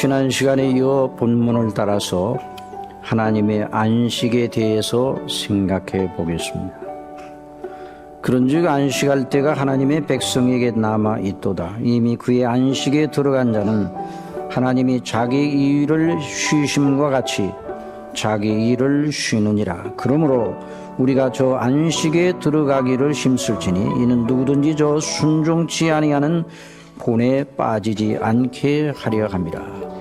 지난 시간에 이어 본문을 따라서 하나님의 안식에 대해서 생각해 보겠습니다. 그런즉 안식할 때가 하나님의 백성에게 남아 있도다. 이미 그의 안식에 들어간 자는 하나님이 자기 일을 쉬심과 같이 자기 일을 쉬느니라. 그러므로 우리가 저 안식에 들어가기를 힘쓸지니 이는 누구든지 저 순종치 아니하는 본에 빠지지 않게 하려 함이라.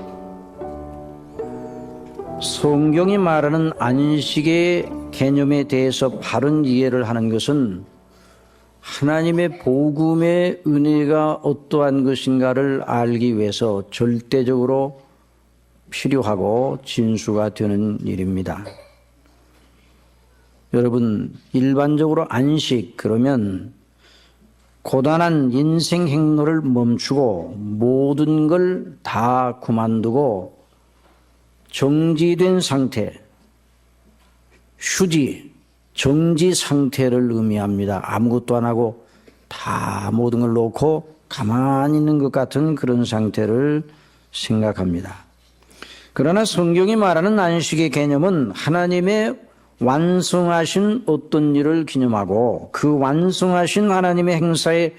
성경이 말하는 안식의 개념에 대해서 바른 이해를 하는 것은 하나님의 복음의 은혜가 어떠한 것인가를 알기 위해서 절대적으로 필요하고 진수가 되는 일입니다. 여러분, 일반적으로 안식 그러면 고단한 인생 행로를 멈추고 모든 걸 다 그만두고 정지된 상태, 휴지, 정지 상태를 의미합니다. 아무것도 안 하고 다 모든 걸 놓고 가만히 있는 것 같은 그런 상태를 생각합니다. 그러나 성경이 말하는 안식의 개념은 하나님의 완성하신 어떤 일을 기념하고 그 완성하신 하나님의 행사의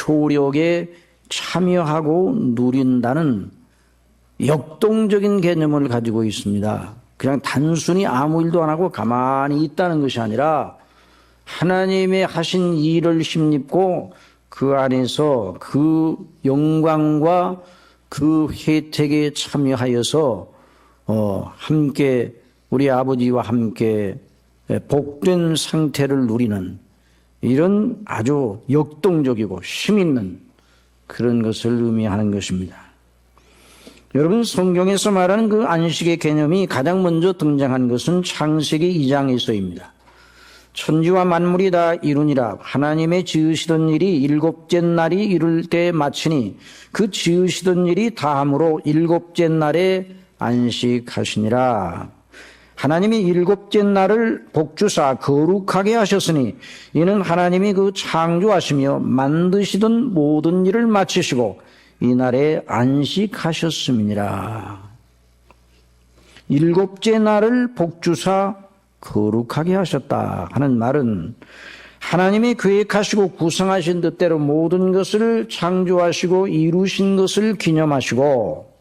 효력에 참여하고 누린다는 역동적인 개념을 가지고 있습니다. 그냥 단순히 아무 일도 안 하고 가만히 있다는 것이 아니라 하나님의 하신 일을 힘입고 그 안에서 그 영광과 그 혜택에 참여하여서 함께 우리 아버지와 함께 복된 상태를 누리는 이런 아주 역동적이고 힘있는 그런 것을 의미하는 것입니다. 여러분, 성경에서 말하는 그 안식의 개념이 가장 먼저 등장한 것은 창세기 2장에서입니다. 천지와 만물이 다 이루니라. 하나님의 지으시던 일이 일곱째 날이 이룰 때 마치니 그 지으시던 일이 다함으로 일곱째 날에 안식하시니라. 하나님이 일곱째 날을 복주사 거룩하게 하셨으니 이는 하나님이 그 창조하시며 만드시던 모든 일을 마치시고 이 날에 안식하셨음이니라. 일곱째 날을 복주사 거룩하게 하셨다 하는 말은 하나님이 계획하시고 구성하신 뜻대로 모든 것을 창조하시고 이루신 것을 기념하시고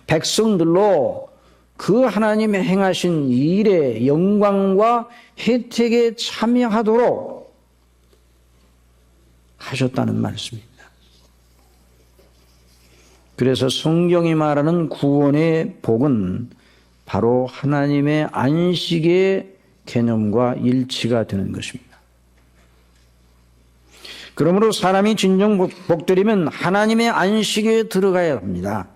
백성들로 그 하나님의 행하신 일의 영광과 혜택에 참여하도록 하셨다는 말씀입니다. 그래서 성경이 말하는 구원의 복은 바로 하나님의 안식의 개념과 일치가 되는 것입니다. 그러므로 사람이 진정 복되려면 하나님의 안식에 들어가야 합니다.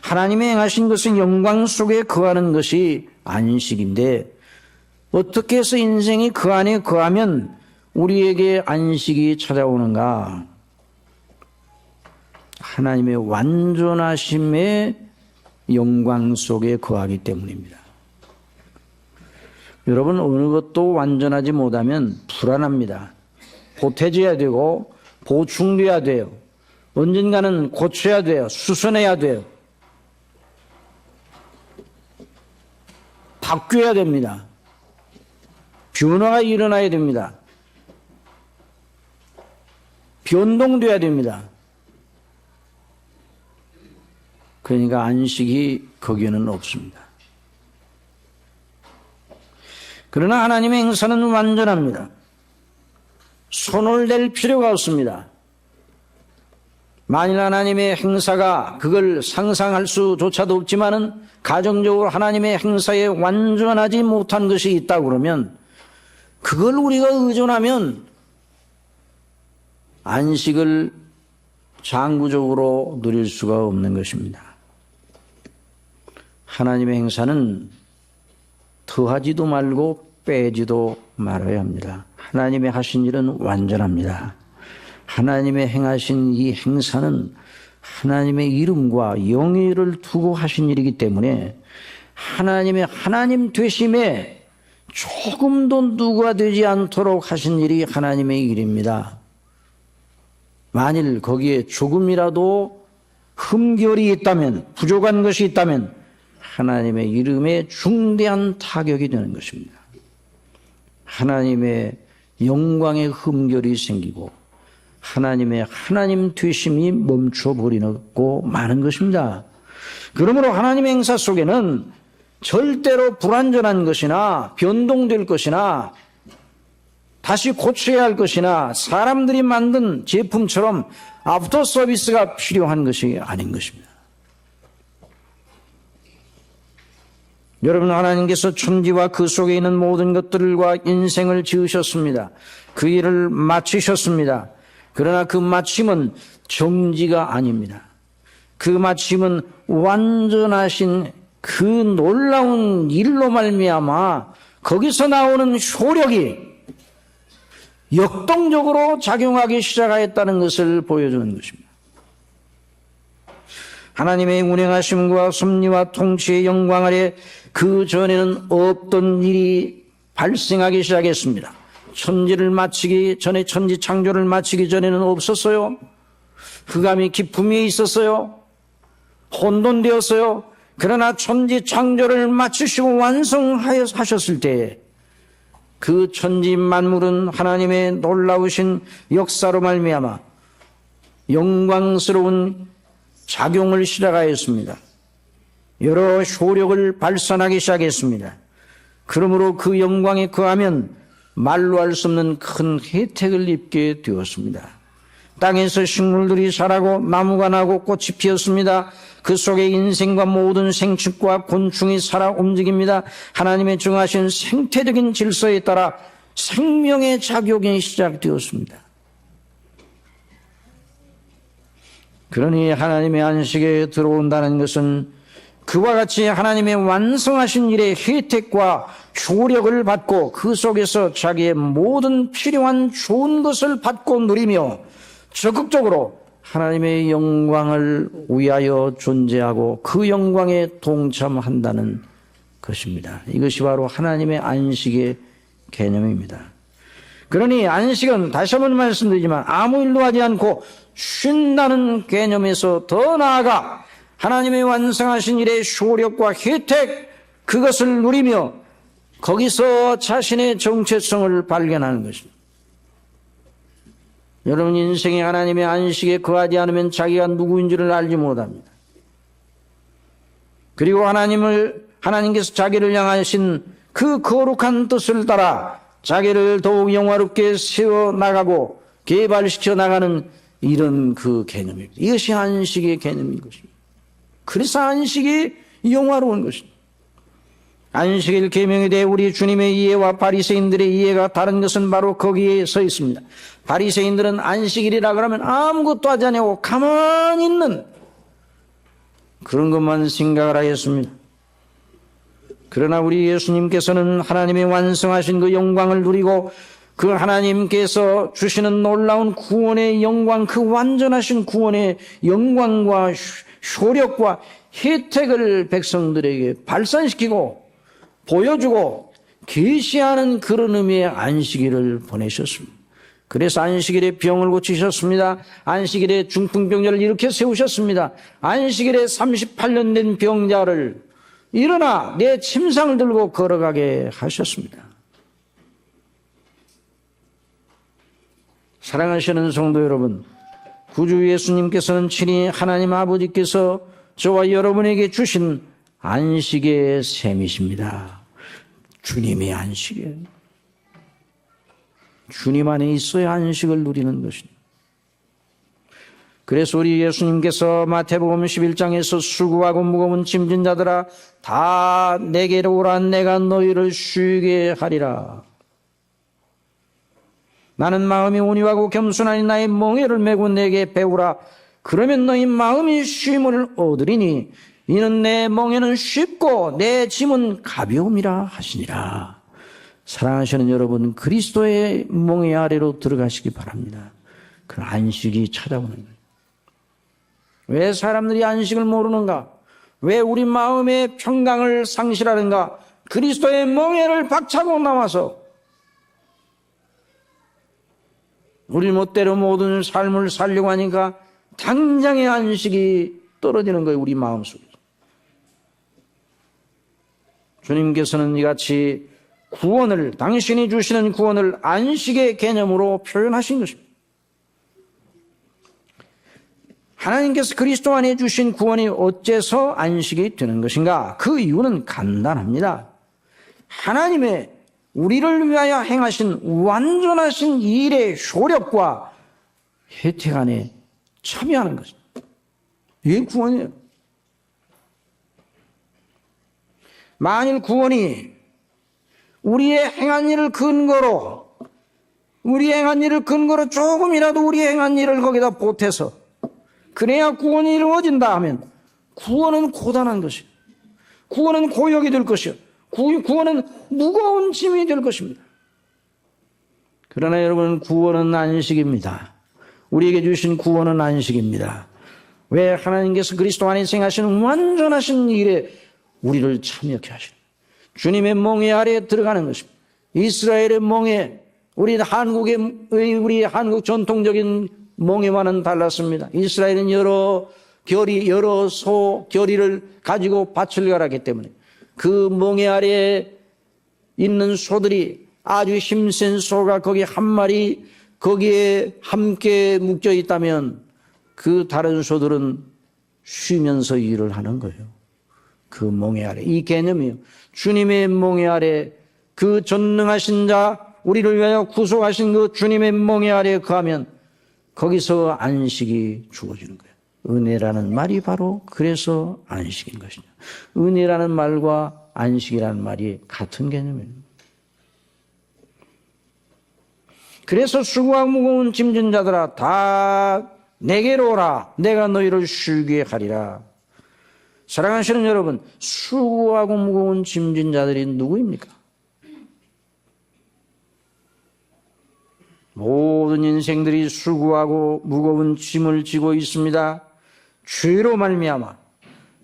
하나님의 행하신 것은 영광 속에 거하는 것이 안식인데 어떻게 해서 인생이 그 안에 거하면 우리에게 안식이 찾아오는가? 하나님의 완전하심의 영광 속에 거하기 때문입니다. 여러분, 어느 것도 완전하지 못하면 불안합니다. 보태져야 되고 보충돼야 돼요. 언젠가는 고쳐야 돼요. 수선해야 돼요. 바뀌어야 됩니다. 변화가 일어나야 됩니다. 변동돼야 됩니다. 그러니까 안식이 거기에는 없습니다. 그러나 하나님의 행사는 완전합니다. 손을 댈 필요가 없습니다. 만일 하나님의 행사가 그걸 상상할 수조차도 없지만은 가정적으로 하나님의 행사에 완전하지 못한 것이 있다 그러면 그걸 우리가 의존하면 안식을 장구적으로 누릴 수가 없는 것입니다. 하나님의 행사는 더하지도 말고 빼지도 말아야 합니다. 하나님의 하신 일은 완전합니다. 하나님의 행하신 이 행사는 하나님의 이름과 영예를 두고 하신 일이기 때문에 하나님의 하나님 되심에 조금도 누가 되지 않도록 하신 일이 하나님의 일입니다. 만일 거기에 조금이라도 흠결이 있다면, 부족한 것이 있다면 하나님의 이름에 중대한 타격이 되는 것입니다. 하나님의 영광의 흠결이 생기고 하나님의 하나님 되심이 멈춰버리고 마는 것입니다. 그러므로 하나님의 행사 속에는 절대로 불완전한 것이나 변동될 것이나 다시 고쳐야 할 것이나 사람들이 만든 제품처럼 애프터 서비스가 필요한 것이 아닌 것입니다. 여러분, 하나님께서 천지와 그 속에 있는 모든 것들과 인생을 지으셨습니다. 그 일을 마치셨습니다. 그러나 그 마침은 정지가 아닙니다. 그 마침은 완전하신 그 놀라운 일로 말미암아 거기서 나오는 효력이 역동적으로 작용하기 시작하였다는 것을 보여주는 것입니다. 하나님의 운행하심과 섭리와 통치의 영광 아래 그 전에는 없던 일이 발생하기 시작했습니다. 천지를 마치기 전에, 천지 창조를 마치기 전에는 없었어요. 흑암이 깊음이 있었어요. 혼돈되었어요. 그러나 천지 창조를 마치시고 완성하셨을 때에 그 천지 만물은 하나님의 놀라우신 역사로 말미암아 영광스러운 작용을 시작하였습니다. 여러 효력을 발산하기 시작했습니다. 그러므로 그 영광에 거하면 말로 할 수 없는 큰 혜택을 입게 되었습니다. 땅에서 식물들이 자라고 나무가 나고 꽃이 피었습니다. 그 속에 인생과 모든 생축과 곤충이 살아 움직입니다. 하나님의 정하신 생태적인 질서에 따라 생명의 작용이 시작되었습니다. 그러니 하나님의 안식에 들어온다는 것은 그와 같이 하나님의 완성하신 일의 혜택과 효력을 받고 그 속에서 자기의 모든 필요한 좋은 것을 받고 누리며 적극적으로 하나님의 영광을 위하여 존재하고 그 영광에 동참한다는 것입니다. 이것이 바로 하나님의 안식의 개념입니다. 그러니 안식은 다시 한번 말씀드리지만 아무 일도 하지 않고 쉰다는 개념에서 더 나아가 하나님의 완성하신 일의 효력과 혜택, 그것을 누리며 거기서 자신의 정체성을 발견하는 것입니다. 여러분, 인생이 하나님의 안식에 거하지 않으면 자기가 누구인지를 알지 못합니다. 그리고 하나님께서 자기를 향하신 그 거룩한 뜻을 따라 자기를 더욱 영화롭게 세워나가고 개발시켜 나가는 이런 그 개념입니다. 이것이 안식의 개념인 것입니다. 그래서 안식이 영화로운 것입니다. 안식일 계명에 대해 우리 주님의 이해와 바리새인들의 이해가 다른 것은 바로 거기에 서 있습니다. 바리새인들은 안식일이라 그러면 아무것도 하지 않고 가만히 있는 그런 것만 생각을 하였습니다. 그러나 우리 예수님께서는 하나님의 완성하신 그 영광을 누리고 그 하나님께서 주시는 놀라운 구원의 영광, 그 완전하신 구원의 영광과 효력과 혜택을 백성들에게 발산시키고 보여주고 계시하는 그런 의미의 안식일을 보내셨습니다. 그래서 안식일에 병을 고치셨습니다. 안식일에 중풍병자를 일으켜 세우셨습니다. 안식일에 38년 된 병자를 일어나 내 침상을 들고 걸어가게 하셨습니다. 사랑하시는 성도 여러분, 구주 예수님께서는 친히 하나님 아버지께서 저와 여러분에게 주신 안식의 셈이십니다. 주님의 안식에 주님 안에 있어야 안식을 누리는 것입니다. 그래서 우리 예수님께서 마태복음 11장에서 수고하고 무거운 짐진 자들아 다 내게로 오라, 내가 너희를 쉬게 하리라. 나는 마음이 온유하고 겸손하니 나의 멍에를 메고 내게 배우라. 그러면 너희 마음이 쉼을 얻으리니 이는 내 멍에는 쉽고 내 짐은 가벼움이라 하시니라. 사랑하시는 여러분, 그리스도의 멍에 아래로 들어가시기 바랍니다. 그 안식이 찾아오는 거예요. 왜 사람들이 안식을 모르는가? 왜 우리 마음의 평강을 상실하는가? 그리스도의 멍에를 박차고 나와서 우리 멋대로 모든 삶을 살려고 하니까 당장의 안식이 떨어지는 거예요, 우리 마음속에. 주님께서는 이같이 구원을, 당신이 주시는 구원을 안식의 개념으로 표현하신 것입니다. 하나님께서 그리스도 안에 주신 구원이 어째서 안식이 되는 것인가? 그 이유는 간단합니다. 하나님의 우리를 위하여 행하신 완전하신 일의 효력과 혜택 안에 참여하는 것입니다. 이게 구원이에요. 만일 구원이 우리의 행한 일을 근거로, 조금이라도 우리의 행한 일을 거기다 보태서 그래야 구원이 이루어진다 하면 구원은 고단한 것이에요. 구원은 고역이 될 것이에요. 구원은 무거운 짐이 될 것입니다. 그러나 여러분, 구원은 안식입니다. 우리에게 주신 구원은 안식입니다. 왜? 하나님께서 그리스도 안에 행하시는 완전하신 일에 우리를 참여케 하시는, 주님의 몽에 아래에 들어가는 것입니다. 이스라엘의 몽에, 우리 한국 전통적인 몽에와는 달랐습니다. 이스라엘은 여러 결의를 가지고 밭을 갈았기 때문에 그 몽에 아래에 있는 소들이, 아주 힘센 소가 거기 한 마리 거기에 함께 묶여 있다면 그 다른 소들은 쉬면서 일을 하는 거예요. 그 몽에 아래. 이 개념이에요. 주님의 몽에 아래, 그 전능하신 자, 우리를 위하여 구속하신 그 주님의 몽에 아래에 거하면 거기서 안식이 주어지는 거예요. 은혜라는 말이 바로 그래서 안식인 것이죠. 은혜라는 말과 안식이라는 말이 같은 개념입니다. 그래서 수고하고 무거운 짐진 자들아 다 내게로 오라. 내가 너희를 쉬게 하리라. 사랑하시는 여러분, 수고하고 무거운 짐진 자들이 누구입니까? 모든 인생들이 수고하고 무거운 짐을 지고 있습니다. 죄로 말미암아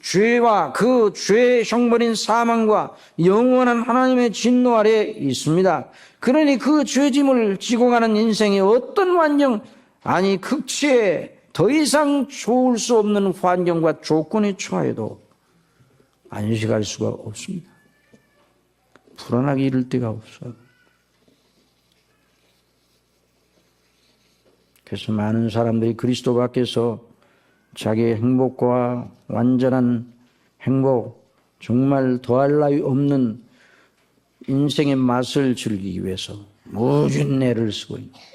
죄와 그 죄의 형벌인 사망과 영원한 하나님의 진노 아래에 있습니다. 그러니 그 죄짐을 지고 가는 인생이 어떤 환경, 아니 극치에 더 이상 좋을 수 없는 환경과 조건에 처해도 안식할 수가 없습니다. 불안하게 이를 데가 없어요. 그래서 많은 사람들이 그리스도 밖에서 자기의 행복과 완전한 행복, 정말 더할 나위 없는 인생의 맛을 즐기기 위해서 모든 애를 쓰고 있는 거예요.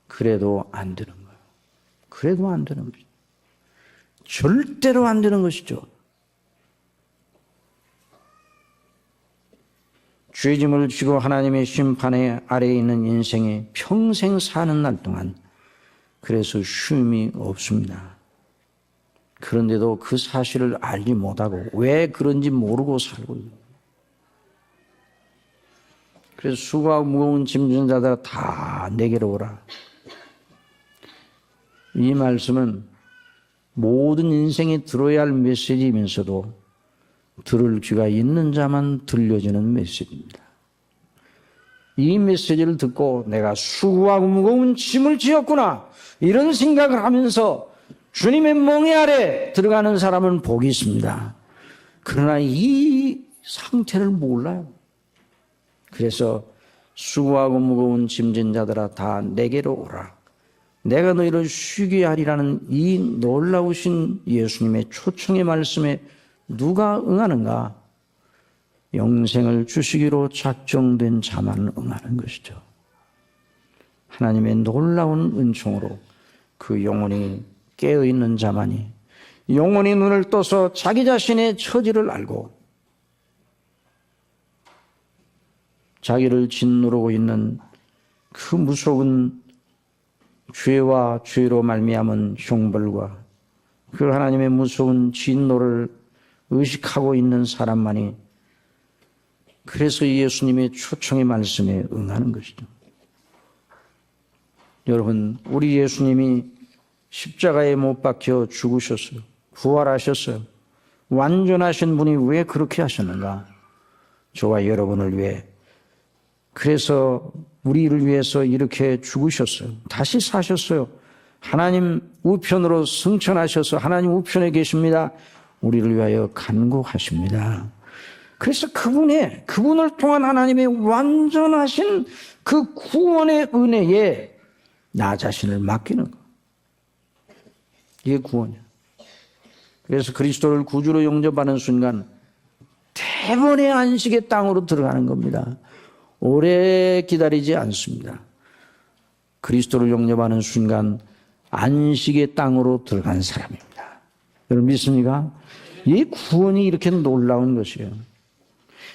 그래도 안 되는 거예요. 그래도 안 되는 거죠. 절대로 안 되는 것이죠. 죄짐을 지고 하나님의 심판의 아래에 있는 인생에 평생 사는 날 동안 그래서 쉼이 없습니다. 그런데도 그 사실을 알지 못하고 왜 그런지 모르고 살고 있는 거예요. 그래서 수고하고 무거운 짐진 자들아 다 내게로 오라. 이 말씀은 모든 인생에 들어야 할 메시지이면서도 들을 귀가 있는 자만 들려지는 메시지입니다. 이 메시지를 듣고 내가 수고하고 무거운 짐을 지었구나 이런 생각을 하면서 주님의 몽에 아래 들어가는 사람은 복이 있습니다. 그러나 이 상태를 몰라요. 그래서 수고하고 무거운 짐진 자들아 다 내게로 오라. 내가 너희를 쉬게 하리라는 이 놀라우신 예수님의 초청의 말씀에 누가 응하는가? 영생을 주시기로 작정된 자만 응하는 것이죠. 하나님의 놀라운 은총으로 그 영혼이 깨어있는 자만이, 영혼이 눈을 떠서 자기 자신의 처지를 알고 자기를 짓누르고 있는 그 무서운 죄와 죄로 말미암은 형벌과 그 하나님의 무서운 진노를 의식하고 있는 사람만이 그래서 예수님의 초청의 말씀에 응하는 것이죠. 여러분, 우리 예수님이 십자가에 못 박혀 죽으셨어요. 부활하셨어요. 완전하신 분이 왜 그렇게 하셨는가? 저와 여러분을 위해. 그래서 우리를 위해서 이렇게 죽으셨어요. 다시 사셨어요. 하나님 우편으로 승천하셔서 하나님 우편에 계십니다. 우리를 위하여 간구하십니다. 그래서 그분을 통한 하나님의 완전하신 그 구원의 은혜에 나 자신을 맡기는 거. 이게 구원이야. 그래서 그리스도를 구주로 영접하는 순간 대번의 안식의 땅으로 들어가는 겁니다. 오래 기다리지 않습니다. 그리스도를 영접하는 순간 안식의 땅으로 들어간 사람입니다. 여러분 믿습니까? 이 구원이 이렇게 놀라운 것이에요.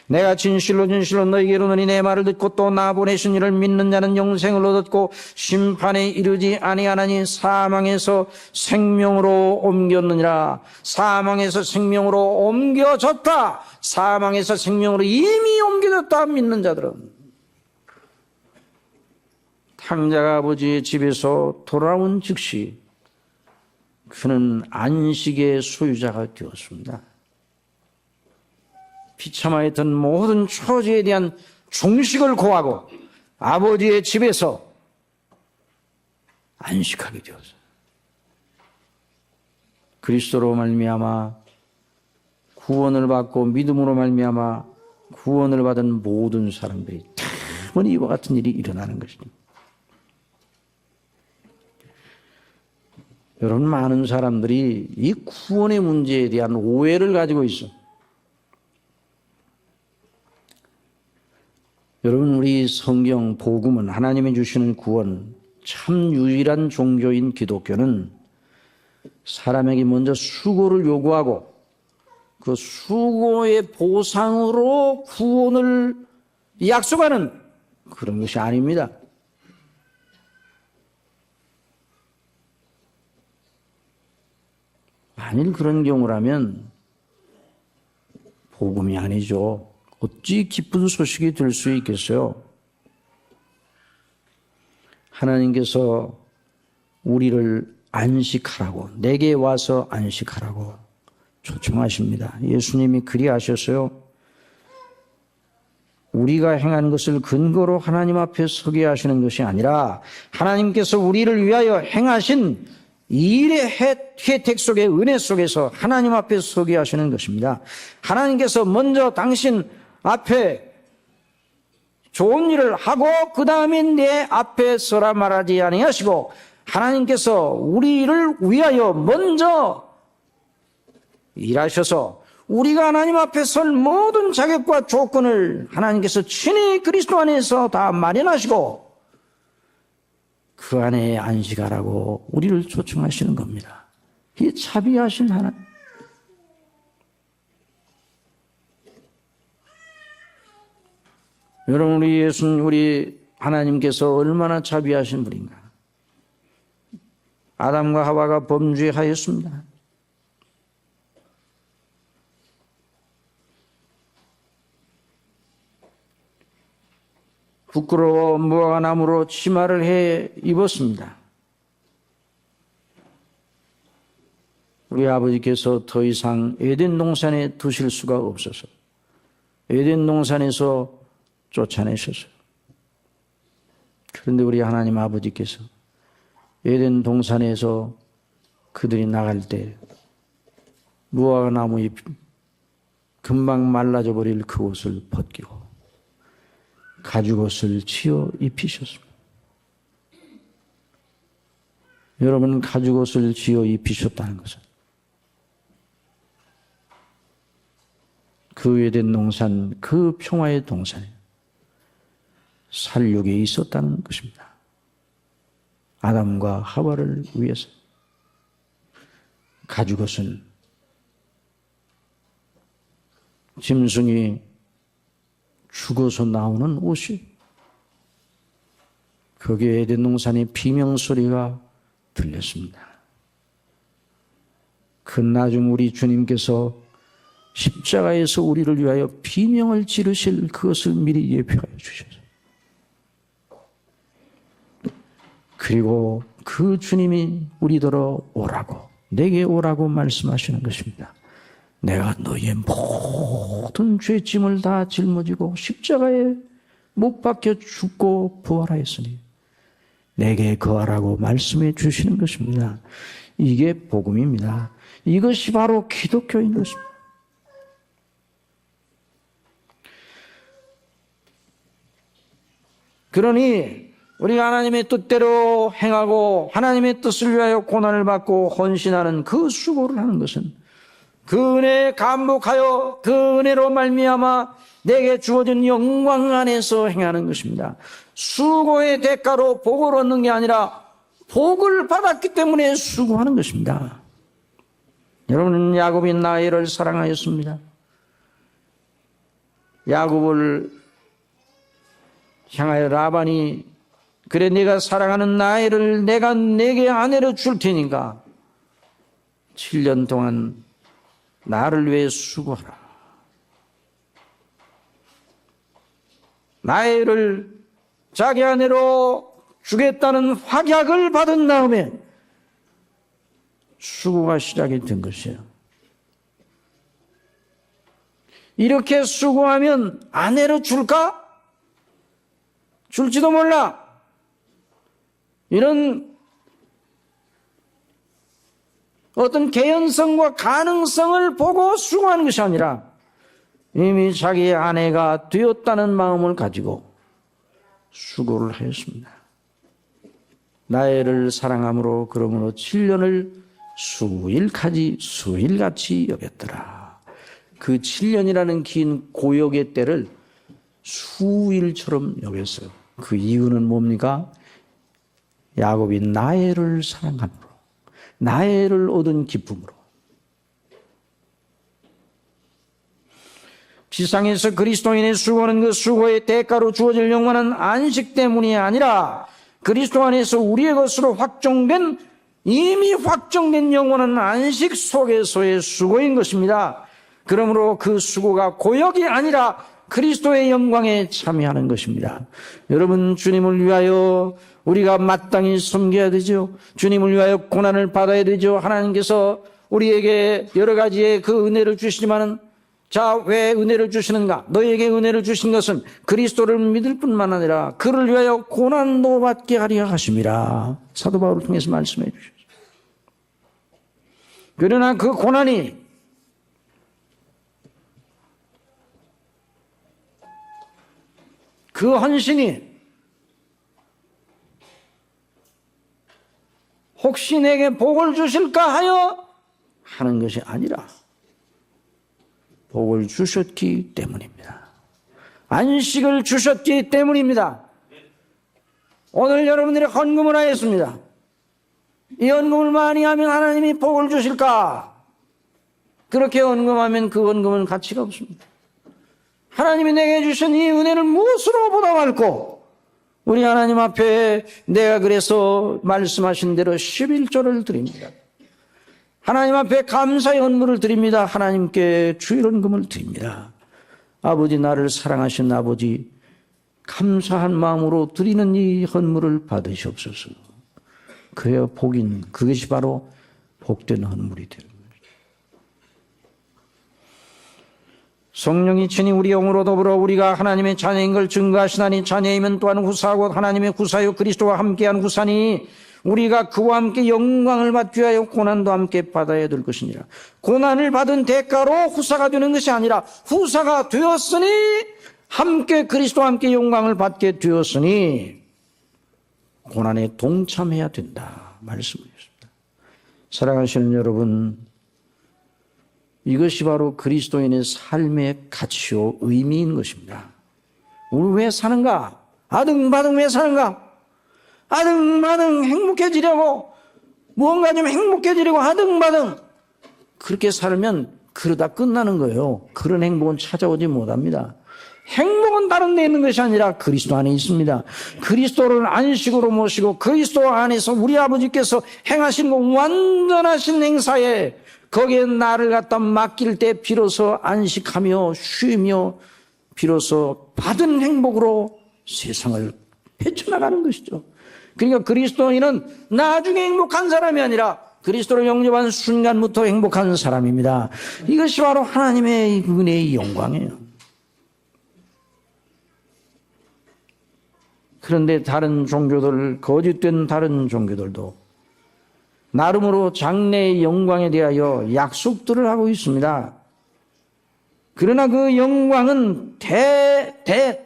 내가 진실로 너에게 이르노니 내 말을 듣고 또 나 보내신 이를 믿는 자는 영생을 얻었고 심판에 이르지 아니하나니 사망에서 생명으로 옮겼느니라. 사망에서 생명으로 옮겨졌다. 사망에서 생명으로 이미 옮겨졌다. 믿는 자들은 탕자가 아버지의 집에서 돌아온 즉시 그는 안식의 소유자가 되었습니다. 비참하였던 모든 처지에 대한 중식을 고하고 아버지의 집에서 안식하게 되었어요. 그리스도로 말미암아 구원을 받고 믿음으로 말미암아 구원을 받은 모든 사람들이 대부분 이와 같은 일이 일어나는 것입니다. 여러분 많은 사람들이 이 구원의 문제에 대한 오해를 가지고 있어. 여러분 우리 성경 복음은 하나님이 주시는 구원 참 유일한 종교인 기독교는 사람에게 먼저 수고를 요구하고 그 수고의 보상으로 구원을 약속하는 그런 것이 아닙니다. 만일 그런 경우라면 복음이 아니죠. 어찌 기쁜 소식이 될 수 있겠어요? 하나님께서 우리를 안식하라고, 내게 와서 안식하라고 초청하십니다. 예수님이 그리하셨어요. 우리가 행하는 것을 근거로 하나님 앞에 서게 하시는 것이 아니라 하나님께서 우리를 위하여 행하신 이 일의 혜택 속에 은혜 속에서 하나님 앞에 서게 하시는 것입니다. 하나님께서 먼저 당신 앞에 좋은 일을 하고 그 다음에 내 앞에 서라 말하지 아니하시고 하나님께서 우리를 위하여 먼저 일하셔서 우리가 하나님 앞에 설 모든 자격과 조건을 하나님께서 친히 그리스도 안에서 다 마련하시고 그 안에 안식하라고 우리를 초청하시는 겁니다. 이 자비하신 하나님. 여러분 우리 하나님께서 얼마나 자비하신 분인가. 아담과 하와가 범죄하였습니다. 부끄러워 무화과 나무로 치마를 해 입었습니다. 우리 아버지께서 더 이상 에덴 동산에 두실 수가 없어서 에덴 동산에서 쫓아내셨어요. 그런데 우리 하나님 아버지께서 에덴 동산에서 그들이 나갈 때 무화과 나무 잎 금방 말라져 버릴 그 옷을 벗기고 가죽옷을 지어 입히셨습니다. 여러분 가죽옷을 지어 입히셨다는 것은 그 에덴 동산, 그 평화의 동산에 살육이 있었다는 것입니다. 아담과 하와를 위해서 가죽옷은 짐승이 죽어서 나오는 옷이 거기에 에덴 동산의 비명소리가 들렸습니다. 그 나중 우리 주님께서 십자가에서 우리를 위하여 비명을 지르실 그것을 미리 예표하여 주셨어요. 그리고 그 주님이 우리더러 오라고, 내게 오라고 말씀하시는 것입니다. 내가 너희의 모든 죄짐을 다 짊어지고 십자가에 못 박혀 죽고 부활하였으니 내게 거하라고 말씀해 주시는 것입니다. 이게 복음입니다. 이것이 바로 기독교인 것입니다. 그러니 우리가 하나님의 뜻대로 행하고 하나님의 뜻을 위하여 고난을 받고 헌신하는 그 수고를 하는 것은 그 은혜에 감복하여 그 은혜로 말미암아 내게 주어진 영광 안에서 행하는 것입니다. 수고의 대가로 복을 얻는 게 아니라 복을 받았기 때문에 수고하는 것입니다. 여러분은 야곱이 라헬을 사랑하였습니다. 야곱을 향하여 라반이 그래 내가 사랑하는 라헬을 내가 내게 아내로 줄 테니까 7년 동안 나를 위해 수고하라. 라헬을 자기 아내로 주겠다는 확약을 받은 다음에 수고가 시작이 된 것이에요. 이렇게 수고하면 아내로 줄까? 줄지도 몰라. 이런 어떤 개연성과 가능성을 보고 수고하는 것이 아니라 이미 자기의 아내가 되었다는 마음을 가지고 수고를 하였습니다. 라헬을 사랑함으로 그러므로 7년을 수일같이 여겼더라. 그 7년이라는 긴 고역의 때를 수일처럼 여겼어요. 그 이유는 뭡니까? 야곱이 라헬을 사랑함으로, 라헬을 얻은 기쁨으로. 지상에서 그리스도인의 수고는 그 수고의 대가로 주어질 영원한 안식 때문이 아니라 그리스도 안에서 우리의 것으로 이미 확정된 영원한 안식 속에서의 수고인 것입니다. 그러므로 그 수고가 고역이 아니라 그리스도의 영광에 참여하는 것입니다. 여러분, 주님을 위하여 우리가 마땅히 섬겨야 되죠. 주님을 위하여 고난을 받아야 되죠. 하나님께서 우리에게 여러 가지의 그 은혜를 주시지만은 자, 왜 은혜를 주시는가? 너에게 은혜를 주신 것은 그리스도를 믿을 뿐만 아니라 그를 위하여 고난도 받게 하려 하심이라. 사도 바울을 통해서 말씀해 주셨어요. 그러나 그 고난이 그 헌신이 혹시 내게 복을 주실까 하여 하는 것이 아니라 복을 주셨기 때문입니다. 안식을 주셨기 때문입니다. 오늘 여러분들이 헌금을 하였습니다. 이 헌금을 많이 하면 하나님이 복을 주실까? 그렇게 헌금하면 그 헌금은 가치가 없습니다. 하나님이 내게 주신 이 은혜를 무엇으로 보답할꼬? 우리 하나님 앞에 내가 그래서 말씀하신 대로 11조를 드립니다. 하나님 앞에 감사의 헌물을 드립니다. 하나님께 주일헌금을 드립니다. 아버지, 나를 사랑하신 아버지, 감사한 마음으로 드리는 이 헌물을 받으시옵소서. 그래야 그것이 바로 복된 헌물이 되는 거예요. 성령이 친히 우리 영으로 더불어 우리가 하나님의 자녀인 걸 증거하시나니 자녀이면 또한 후사하고 하나님의 후사요 그리스도와 함께한 후사니 우리가 그와 함께 영광을 받기 위하여 고난도 함께 받아야 될 것이니라. 고난을 받은 대가로 후사가 되는 것이 아니라 후사가 되었으니 그리스도와 함께 영광을 받게 되었으니 고난에 동참해야 된다 말씀하셨습니다. 사랑하시는 여러분, 이것이 바로 그리스도인의 삶의 가치요 의미인 것입니다. 우리 왜 사는가? 아등바등 왜 사는가? 아등바등 행복해지려고, 무언가 좀 행복해지려고 아등바등 그렇게 살면 그러다 끝나는 거예요. 그런 행복은 찾아오지 못합니다. 행복은 다른 데 있는 것이 아니라 그리스도 안에 있습니다. 그리스도를 안식으로 모시고 그리스도 안에서 우리 아버지께서 행하신 그 완전하신 행사에 거기에 나를 갖다 맡길 때 비로소 안식하며 쉬며 비로소 받은 행복으로 세상을 헤쳐나가는 것이죠. 그러니까 그리스도인은 나중에 행복한 사람이 아니라 그리스도를 영접한 순간부터 행복한 사람입니다. 이것이 바로 하나님의 은혜의 영광이에요. 그런데 다른 종교들, 거짓된 다른 종교들도 나름으로 장래의 영광에 대하여 약속들을 하고 있습니다. 그러나 그 영광은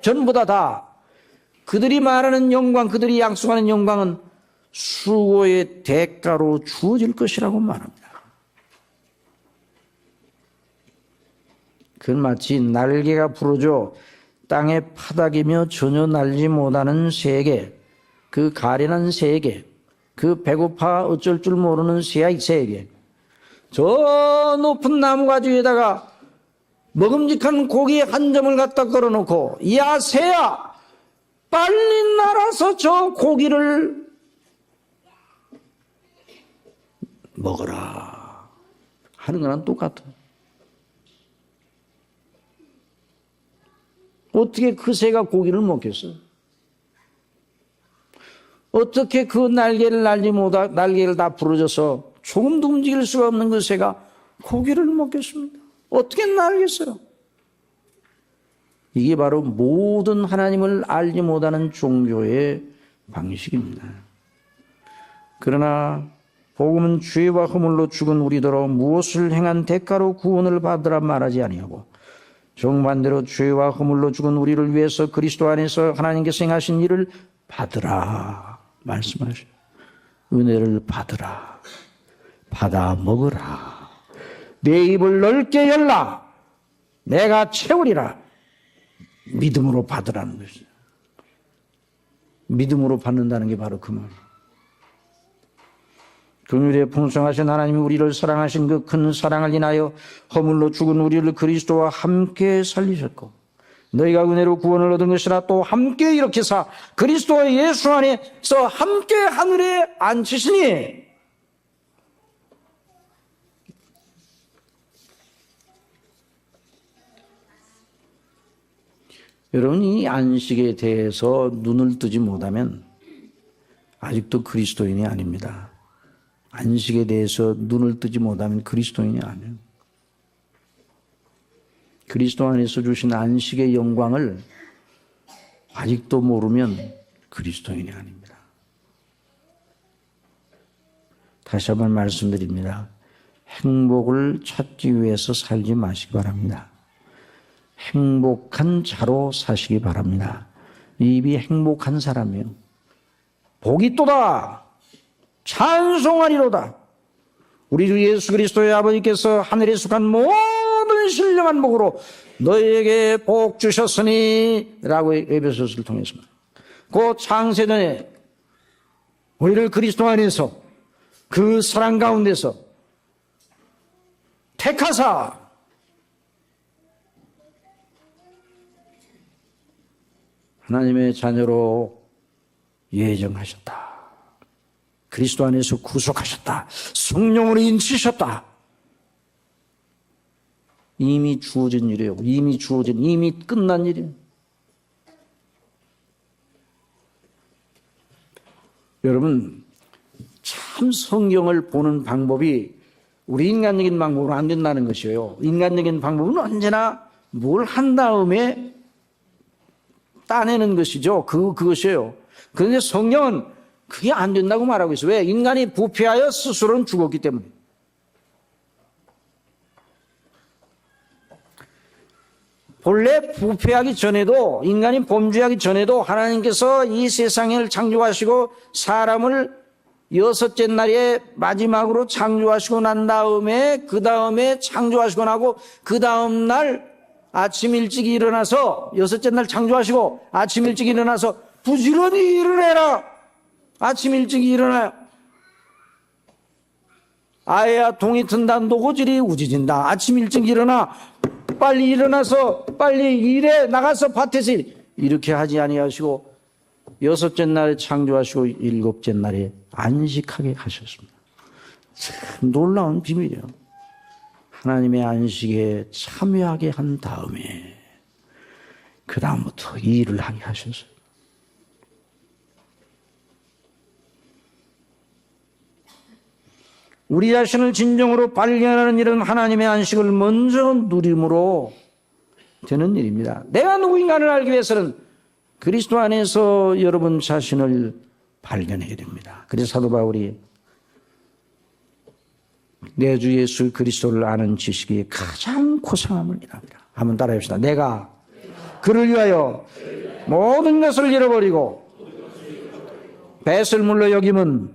전부다 다 그들이 말하는 영광, 그들이 약속하는 영광은 수고의 대가로 주어질 것이라고 말합니다. 그건 마치 날개가 부러져 땅에 파닥이며 전혀 날지 못하는 새에게, 그 가련한 새에게, 그 배고파 어쩔 줄 모르는 새에게 저 높은 나무가지에다가 먹음직한 고기 한 점을 갖다 걸어놓고, 야 새야 빨리 날아서 저 고기를 먹어라 하는 거랑 똑같아. 어떻게 그 새가 고기를 먹겠어? 어떻게 그 날개를 날지 못하, 날개를 다 부러져서 조금도 움직일 수가 없는 그 새가 고기를 먹겠습니까? 어떻게 날겠어요? 이게 바로 모든 하나님을 알지 못하는 종교의 방식입니다. 그러나 복음은 죄와 허물로 죽은 우리더러 무엇을 행한 대가로 구원을 받으라 말하지 아니하고, 정반대로 죄와 허물로 죽은 우리를 위해서 그리스도 안에서 하나님께서 행하신 일을 받으라 말씀하셔요. 은혜를 받으라, 받아 먹으라, 내 입을 넓게 열라, 내가 채우리라. 믿음으로 받으라는 것이죠. 믿음으로 받는다는 게 바로 그 말이에요. 긍휼에 풍성하신 하나님이 우리를 사랑하신 그 큰 사랑을 인하여 허물로 죽은 우리를 그리스도와 함께 살리셨고, 너희가 은혜로 구원을 얻은 것이라 또 함께 일으키사 그리스도와 예수 안에서 함께 하늘에 앉히시니, 여러분, 이 안식에 대해서 눈을 뜨지 못하면 아직도 그리스도인이 아닙니다. 안식에 대해서 눈을 뜨지 못하면 그리스도인이 아니에요. 그리스도 안에서 주신 안식의 영광을 아직도 모르면 그리스도인이 아닙니다. 다시 한번 말씀드립니다. 행복을 찾기 위해서 살지 마시기 바랍니다. 행복한 자로 사시기 바랍니다. 입이 행복한 사람이에요. 복이 또다, 찬송하리로다. 우리 주 예수 그리스도의 아버지께서 하늘에 속한 모든 신령한 복으로 너희에게 복 주셨으니 라고 에베소서를 통해서, 그 창세전에 우리를 그리스도 안에서 그 사랑 가운데서 택하사 하나님의 자녀로 예정하셨다. 그리스도 안에서 구속하셨다. 성령으로 인치셨다. 이미 주어진 일이에요. 이미 끝난 일이에요. 여러분, 참 성경을 보는 방법이 우리 인간적인 방법으로 안 된다는 것이에요. 인간적인 방법은 언제나 뭘 한 다음에 따내는 것이죠. 그것이에요. 그런데 성경은 그게 안 된다고 말하고 있어요. 왜? 인간이 부패하여 스스로는 죽었기 때문에. 본래 부패하기 전에도, 인간이 범죄하기 전에도 하나님께서 이 세상을 창조하시고 사람을 여섯째 날에 마지막으로 창조하시고 난 다음에, 그 다음에 창조하시고 나고, 그 다음 날 아침 일찍 일어나서, 여섯째 날 창조하시고 아침 일찍 일어나서 부지런히 일어나라. 아침 일찍 일어나요. 아야 동이 튼다, 노고질이 우지진다. 아침 일찍 일어나, 빨리 일어나서 빨리 일에 나가서 밭에서 이렇게 하지 아니하시고 여섯째 날에 창조하시고 일곱째 날에 안식하게 하셨습니다. 참 놀라운 비밀이에요. 하나님의 안식에 참여하게 한 다음에 그 다음부터 이 일을 하게 하셨어요. 우리 자신을 진정으로 발견하는 일은 하나님의 안식을 먼저 누림으로 되는 일입니다. 내가 누구인가를 알기 위해서는 그리스도 안에서 여러분 자신을 발견해야 됩니다. 그래서 사도 바울이 내 주 예수 그리스도를 아는 지식이 가장 고상함을 이랍니다. 한번 따라해봅시다. 내가 그를 위하여 모든 것을 잃어버리고 뱃을 물러 여김은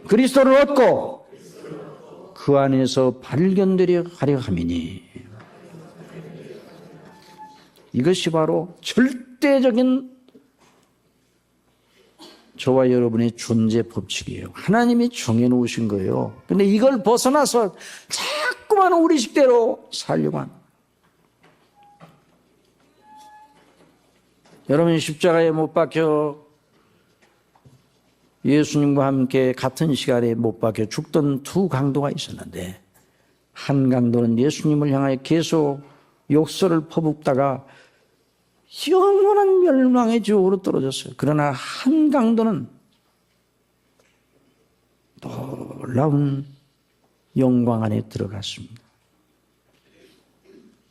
그리스도를 얻고 그 안에서 발견되려 하려 함이니, 이것이 바로 절대적인 저와 여러분의 존재 법칙이에요. 하나님이 정해놓으신 거예요. 근데 이걸 벗어나서 자꾸만 우리 식대로 살려고 하는. 여러분, 십자가에 못 박혀 예수님과 함께 같은 시간에 못 박혀 죽던 두 강도가 있었는데, 한 강도는 예수님을 향하여 계속 욕설을 퍼붓다가 영원한 멸망의 지옥으로 떨어졌어요. 그러나 한 강도는 놀라운 영광 안에 들어갔습니다.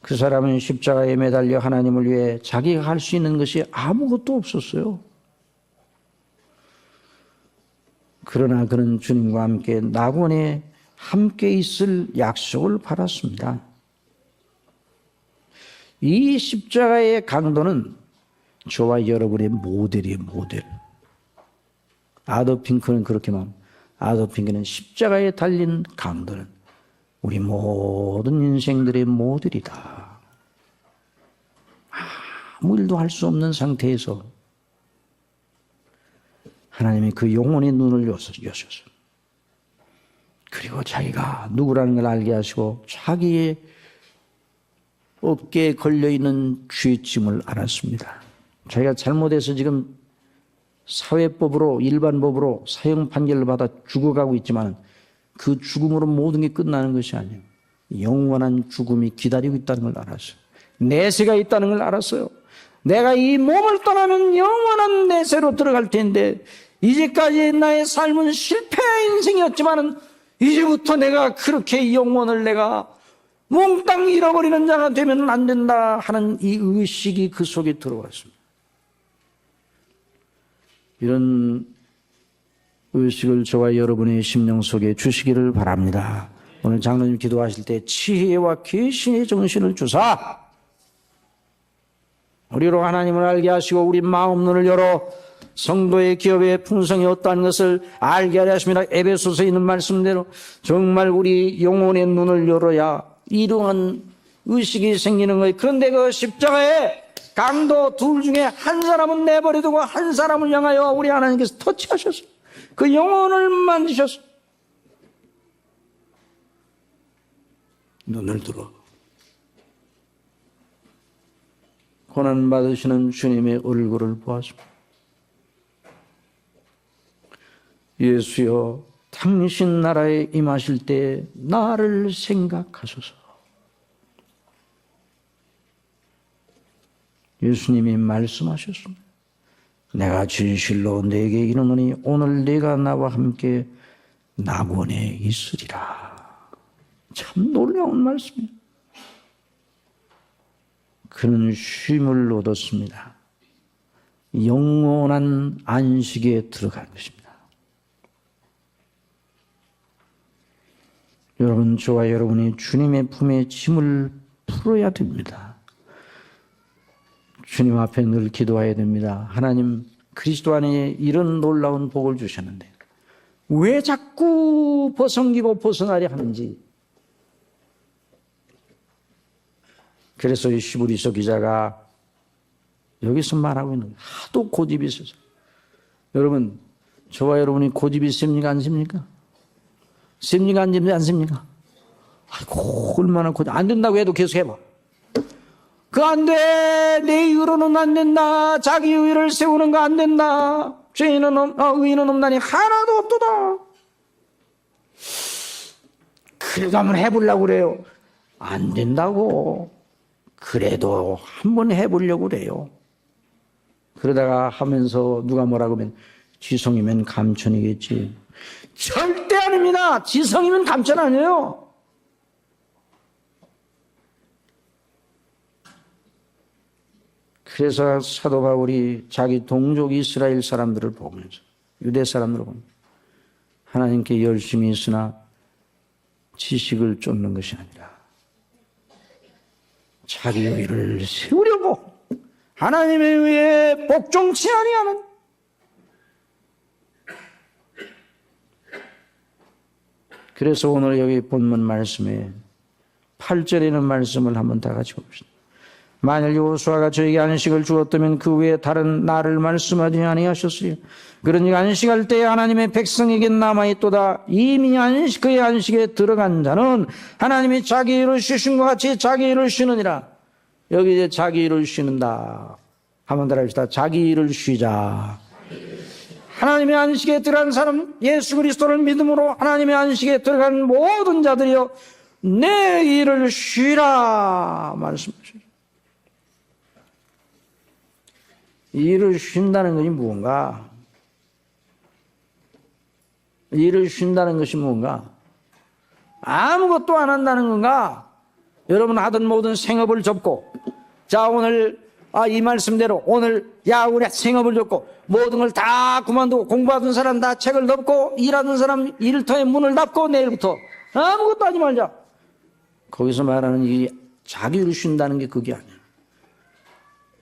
그 사람은 십자가에 매달려 하나님을 위해 자기가 할 수 있는 것이 아무것도 없었어요. 그러나 그는 주님과 함께 낙원에 함께 있을 약속을 받았습니다. 이 십자가의 강도는 저와 여러분의 모델이에요, 모델. 아더 핑크는 그렇게 말합니다. 아더 핑크는 십자가에 달린 강도는 우리 모든 인생들의 모델이다. 아무 일도 할 수 없는 상태에서 하나님이 그 영혼의 눈을 여셨어요. 그리고 자기가 누구라는 걸 알게 하시고 자기의 어깨에 걸려있는 죄짐을 알았습니다. 자기가 잘못해서 지금 사회법으로, 일반법으로 사형 판결을 받아 죽어가고 있지만 그 죽음으로 모든 게 끝나는 것이 아니에요. 영원한 죽음이 기다리고 있다는 걸 알았어요. 내세가 있다는 걸 알았어요. 내가 이 몸을 떠나면 영원한 내세로 들어갈 텐데, 이제까지 나의 삶은 실패 인생이었지만 이제부터 내가 그렇게 영혼을 내가 몽땅 잃어버리는 자가 되면 안 된다 하는 이 의식이 그 속에 들어왔습니다. 이런 의식을 저와 여러분의 심령 속에 주시기를 바랍니다. 오늘 장로님 기도하실 때 지혜와 계신의 정신을 주사 우리로 하나님을 알게 하시고 우리 마음 눈을 열어 성도의 기업의 풍성이 어떠한 것을 알게 하려 하십니다. 에베소서에 있는 말씀대로 정말 우리 영혼의 눈을 열어야 이러한 의식이 생기는 거예요. 그런데 그 십자가에 강도 둘 중에 한 사람은 내버려두고 한 사람을 향하여 우리 하나님께서 터치하셨어요. 그 영혼을 만지셨어요. 눈을 들어 고난받으시는 주님의 얼굴을 보았습니다. 예수여, 당신 나라에 임하실 때 나를 생각하소서. 예수님이 말씀하셨습니다. 내가 진실로 네게 이르노니 오늘 네가 나와 함께 낙원에 있으리라. 참 놀라운 말씀이에요. 그는 쉼을 얻었습니다. 영원한 안식에 들어간 것입니다. 여러분, 저와 여러분이 주님의 품에 짐을 풀어야 됩니다. 주님 앞에 늘 기도해야 됩니다. 하나님, 그리스도 안에 이런 놀라운 복을 주셨는데 왜 자꾸 벗어기고 벗어나려 하는지. 그래서 이 시브리서 기자가 여기서 말하고 있는 거예요. 하도 고집이 있어서. 여러분, 저와 여러분이 고집이 셉니까 안 셉니까? 셉니까 안 셉니까? 아이고, 얼마나 고집. 안 된다고 해도 계속 해봐. 그 안 돼. 내 의로는 안 된다. 자기 의를 세우는 거 안 된다. 의는 없나니 하나도 없도다. 그래도 한번 해보려고 그래요. 안 된다고. 그래도 한번 해보려고 그래요. 그러다가 하면서 누가 뭐라고 하면 지성이면 감천이겠지. 절대 아닙니다. 지성이면 감천 아니에요. 그래서 사도 바울이 자기 동족 이스라엘 사람들을 보면서, 유대 사람들을 보면서 하나님께 열심히 있으나 지식을 쫓는 것이 아니라 자기 의를 세우려고 하나님의 의에 복종치 아니하는, 그래서 오늘 여기 본문 말씀에 8절에 있는 말씀을 한번 다 같이 봅시다. 만일 여호수아가 저에게 안식을 주었다면 그 외에 다른 나를 말씀하지 아니하셨으리요. 그러니 안식할 때에 하나님의 백성에게 남아있도다. 이미 그의 안식에 들어간 자는 하나님이 자기 일을 쉬신 것 같이 자기 일을 쉬느니라. 여기 이제 자기 일을 쉬는다. 한번 더 합시다. 자기 일을 쉬자. 하나님의 안식에 들어간 사람, 예수 그리스도를 믿음으로 하나님의 안식에 들어간 모든 자들이여 내 일을 쉬라 말씀하시죠. 일을 쉰다는 것이 무언가? 일을 쉰다는 것이 무언가? 아무것도 안 한다는 건가? 여러분 하던 모든 생업을 접고, 자 오늘 이 말씀대로 오늘 우리 생업을 접고 모든 걸 다 그만두고 공부하던 사람 다 책을 덮고 일하던 사람 일터의 문을 닫고 내일부터 아무것도 하지 말자. 거기서 말하는 이 자기를 쉰다는 게 그게 아니야.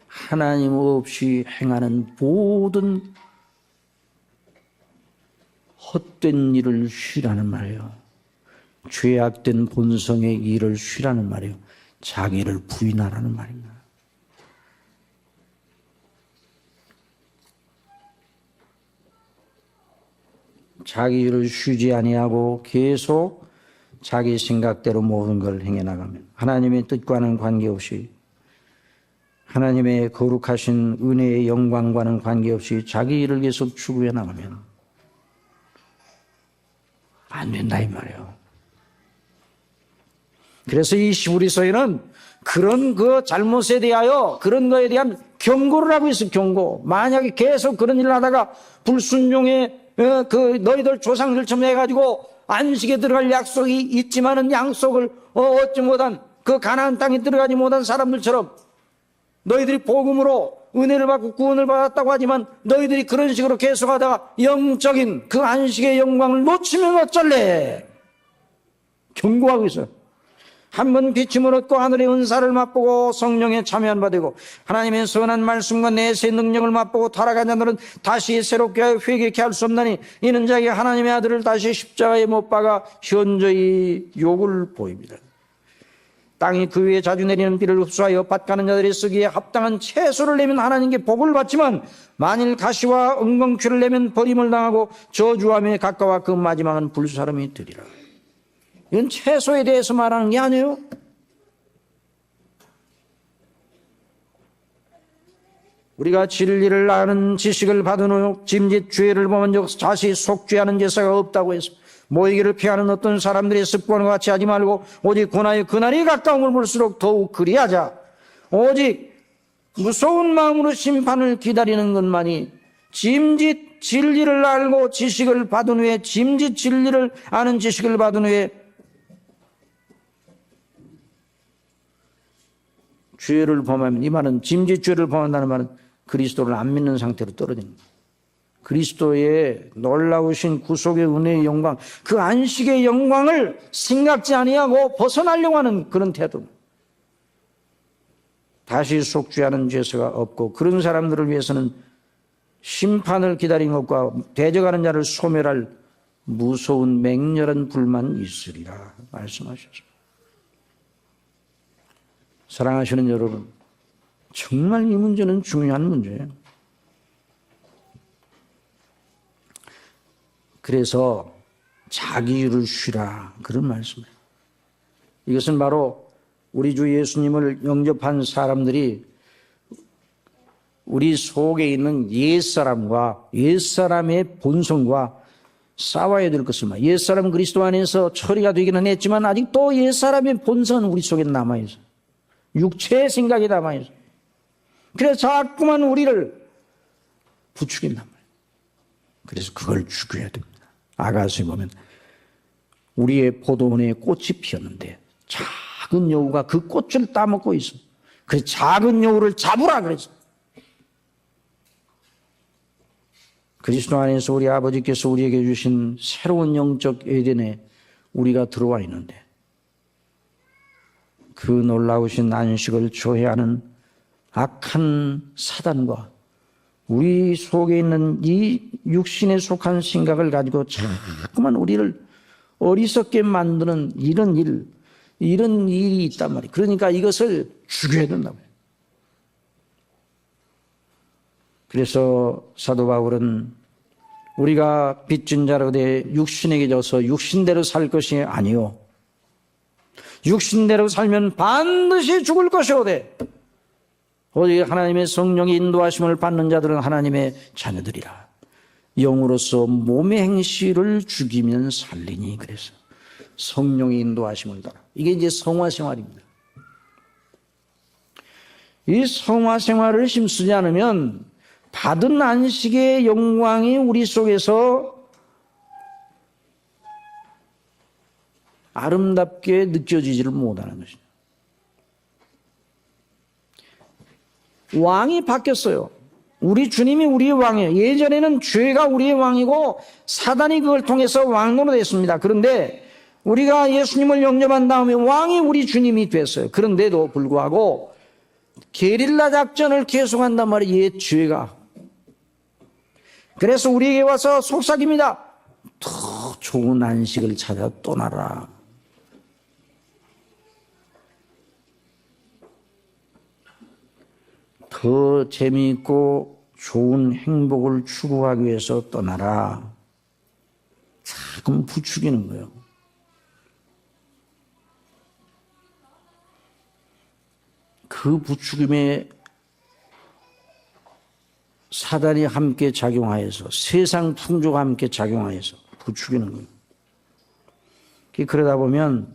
하나님 없이 행하는 모든 헛된 일을 쉬라는 말이에요. 죄악된 본성의 일을 쉬라는 말이에요. 자기를 부인하라는 말입니다. 자기 일을 쉬지 아니하고 계속 자기 생각대로 모든 걸 행해 나가면 하나님의 뜻과는 관계없이, 하나님의 거룩하신 은혜의 영광과는 관계없이 자기 일을 계속 추구해 나가면 안 된다 이 말이에요. 그래서 이 히브리서에는 그런 그 잘못에 대하여 그런 거에 대한 경고를 하고 있어. 경고. 만약에 계속 그런 일을 하다가 불순종의 그 너희들 조상들처럼 해가지고 안식에 들어갈 약속이 있지만은 약속을 얻지 못한 그 가나안 땅에 들어가지 못한 사람들처럼 너희들이 복음으로 은혜를 받고 구원을 받았다고 하지만 너희들이 그런 식으로 계속하다가 영적인 그 안식의 영광을 놓치면 어쩔래? 경고하고 있어요. 한번 비침을 얻고 하늘의 은사를 맛보고 성령에 참여한 바 되고 하나님의 선한 말씀과 내세의 능력을 맛보고 타락한 자들은 다시 새롭게 하여 회개케 할 수 없나니 이는 자기 하나님의 아들을 다시 십자가에 못 박아 현저히 욕을 보입니다. 땅이 그 위에 자주 내리는 비를 흡수하여 밭가는 자들이 쓰기에 합당한 채소를 내면 하나님께 복을 받지만 만일 가시와 은광추를 내면 버림을 당하고 저주함에 가까워 그 마지막은 불사름이 되리라. 이건 채소에 대해서 말하는 게 아니에요. 우리가 진리를 아는 지식을 받은 후 짐짓 죄를 범한 적 자시 속죄하는 제사가 없다고 해서 모이기를 피하는 어떤 사람들의 습관과 같이 하지 말고 오직 고나의 그날이 가까움을 볼수록 더욱 그리하자. 오직 무서운 마음으로 심판을 기다리는 것만이 짐짓 진리를 알고 지식을 받은 후에 짐짓 진리를 아는 지식을 받은 후에 죄를 범하면, 이 말은 짐짓 죄를 범한다는 말은 그리스도를 안 믿는 상태로 떨어지는 거예요. 그리스도의 놀라우신 구속의 은혜의 영광, 그 안식의 영광을 생각지 아니하고 벗어나려고 하는 그런 태도. 다시 속죄하는 죄서가 없고 그런 사람들을 위해서는 심판을 기다린 것과 대적하는 자를 소멸할 무서운 맹렬한 불만 있으리라 말씀하셨습니다. 사랑하시는 여러분, 정말 이 문제는 중요한 문제예요. 그래서 자기를 쉬라 그런 말씀이에요. 이것은 바로 우리 주 예수님을 영접한 사람들이 우리 속에 있는 옛사람과 옛사람의 본성과 싸워야 될 것을 말이에요. 옛사람 그리스도 안에서 처리가 되기는 했지만 아직도 옛사람의 본성은 우리 속에 남아있어요. 육체의 생각이 남아있어요. 그래서 자꾸만 우리를 부추긴단 말이에요. 그래서 그걸 죽여야 됩니다. 아가서에 보면 우리의 포도원에 꽃이 피었는데 작은 여우가 그 꽃을 따먹고 있어. 그 작은 여우를 잡으라 그랬어. 그리스도 안에서 우리 아버지께서 우리에게 주신 새로운 영적 에덴에 우리가 들어와 있는데 그 놀라우신 안식을 조회하는 악한 사단과 우리 속에 있는 이 육신에 속한 생각을 가지고 자꾸만 우리를 어리석게 만드는 이런 일이 있단 말이에요. 그러니까 이것을 죽여야 된다고요. 그래서 사도 바울은 우리가 빚진 자로 돼 육신에게 져서 육신대로 살 것이 아니요 육신대로 살면 반드시 죽을 것이오되 오직 하나님의 성령의 인도하심을 받는 자들은 하나님의 자녀들이라. 영으로서 몸의 행실을 죽이면 살리니. 그래서 성령의 인도하심을 따라. 이게 이제 성화 생활입니다. 이 성화 생활을 힘쓰지 않으면 받은 안식의 영광이 우리 속에서 아름답게 느껴지지를 못하는 것입니다. 왕이 바뀌었어요. 우리 주님이 우리의 왕이에요. 예전에는 죄가 우리의 왕이고 사단이 그걸 통해서 왕으로 됐습니다. 그런데 우리가 예수님을 영접한 다음에 왕이 우리 주님이 됐어요. 그런데도 불구하고 게릴라 작전을 계속한단 말이에요. 옛 죄가. 그래서 우리에게 와서 속삭입니다. 더 좋은 안식을 찾아 떠나라. 더 재미있고 좋은 행복을 추구하기 위해서 떠나라. 자꾸 부추기는 거예요. 그 부추김에 사단이 함께 작용하여서 세상 풍조가 함께 작용하여서 부추기는 거예요. 그러다 보면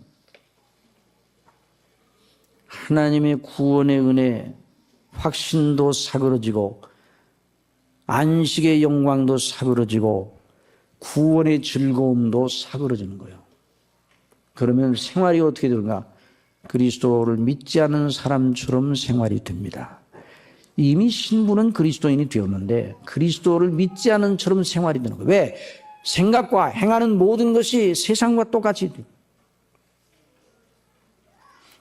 하나님의 구원의 은혜 확신도 사그러지고 안식의 영광도 사그러지고 구원의 즐거움도 사그러지는 거예요. 그러면 생활이 어떻게 되는가? 그리스도를 믿지 않은 사람처럼 생활이 됩니다. 이미 신부는 그리스도인이 되었는데 그리스도를 믿지 않은 처럼 생활이 되는 거예요. 왜? 생각과 행하는 모든 것이 세상과 똑같이 돼요.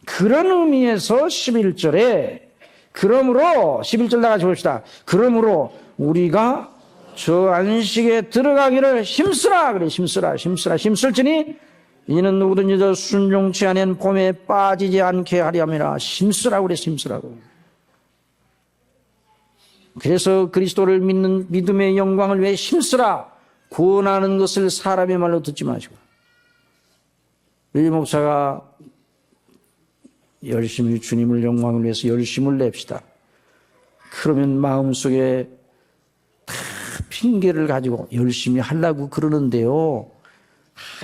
그런 의미에서 11절에 그러므로 11절 나가서 봅시다. 그러므로 우리가 저 안식에 들어가기를 힘쓰라. 그래, 힘쓸지니 이는 누구든지 저 순종치 아니한 봄에 빠지지 않게 하려 함이라. 힘쓰라고 그래, 힘쓰라고. 그래서 그리스도를 믿는 믿음의 영광을 위해 힘쓰라. 구원하는 것을 사람의 말로 듣지 마시고. 우리 목사가 열심히 주님을 영광을 위해서 열심을 냅시다. 그러면 마음속에 다 핑계를 가지고 열심히 하려고 그러는데요.